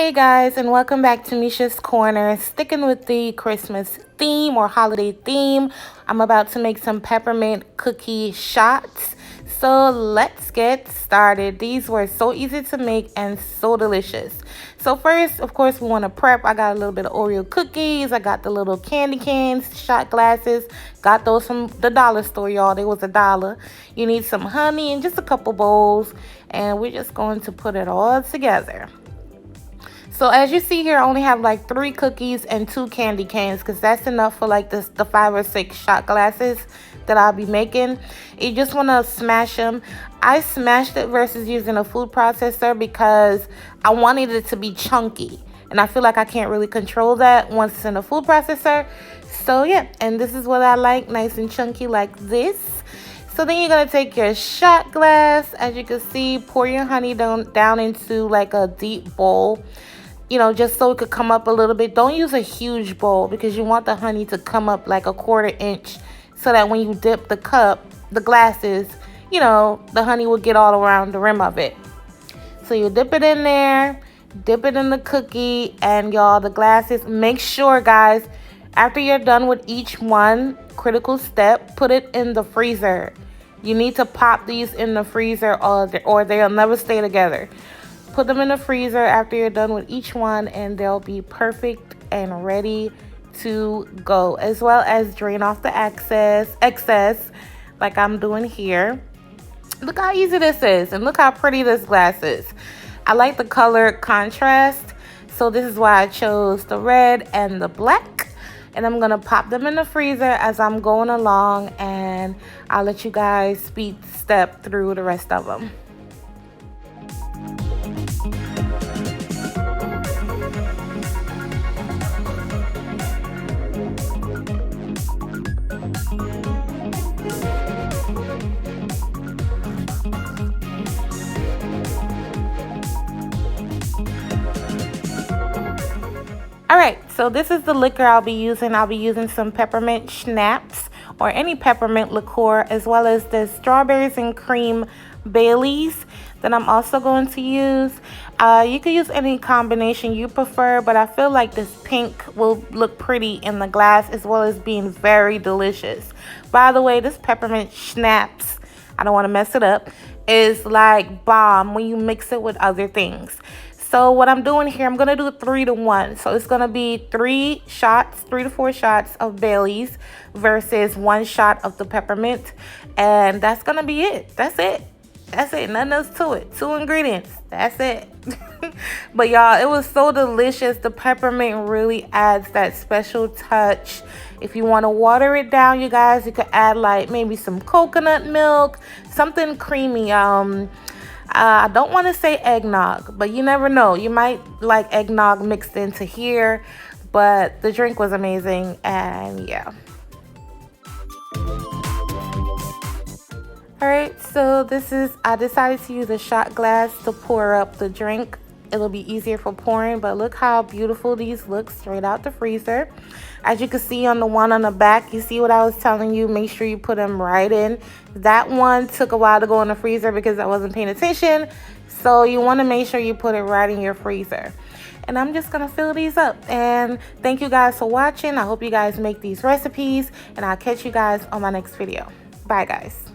Hey guys, and welcome back to Misha's Corner. Sticking with the Christmas theme or holiday theme, I'm about to make some peppermint cookie shots. So let's get started. These were so easy to make and so delicious. So first, of course, we want to prep. I got a little bit of Oreo cookies. I got the little candy cans, shot glasses. Got those from the dollar store, y'all. They was $1. You need some honey and just a couple bowls. And we're just going to put it all together. So as you see here, I only have like 3 cookies and 2 candy cans because that's enough for like the 5 or 6 shot glasses that I'll be making. You just want to smash them. I smashed it versus using a food processor because I wanted it to be chunky. And I feel like I can't really control that once it's in a food processor. So yeah, and this is what I like, nice and chunky like this. So then you're going to take your shot glass. As you can see, pour your honey down into like a deep bowl. You know, just so it could come up a little bit. Don't use a huge bowl because you want the honey to come up like a 1/4 inch so that when you dip the glasses, you know, the honey will get all around the rim of it. So you dip it in there, dip it in the cookie, and y'all, the glasses, make sure, guys, after you're done with each one, critical step, put it in the freezer. You need to pop these in the freezer or they'll never stay together. Put them in the freezer after you're done with each one and they'll be perfect and ready to go. As well as drain off the excess like I'm doing here. Look how easy this is and look how pretty this glass is. I like the color contrast. So this is why I chose the red and the black. And I'm going to pop them in the freezer as I'm going along and I'll let you guys speed step through the rest of them. Alright, so this is the liquor I'll be using. I'll be using some peppermint schnapps or any peppermint liqueur, as well as the strawberries and cream Baileys that I'm also going to use. You can use any combination you prefer, but I feel like this pink will look pretty in the glass as well as being very delicious. By the way, this peppermint schnapps, I don't want to mess it up, is like bomb when you mix it with other things. So what I'm doing here, I'm going to do 3 to 1. So it's going to be 3 to 4 shots of Baileys versus 1 shot of the peppermint. And that's going to be it. That's it. That's it. Nothing else to it. 2 ingredients. That's it. But y'all, it was so delicious. The peppermint really adds that special touch. If you want to water it down, you guys, you could add like maybe some coconut milk, something creamy. I don't want to say eggnog, but you never know. You might like eggnog mixed into here, but the drink was amazing, and yeah. Alright, so I decided to use a shot glass to pour up the drink. It'll be easier for pouring, but look how beautiful these look straight out the freezer. As you can see on the one on the back, you see what I was telling you, make sure you put them right in. That one took a while to go in the freezer because I wasn't paying attention. So you want to make sure you put it right in your freezer. And I'm just going to fill these up. And thank you guys for watching. I hope you guys make these recipes. And I'll catch you guys on my next video. Bye, guys.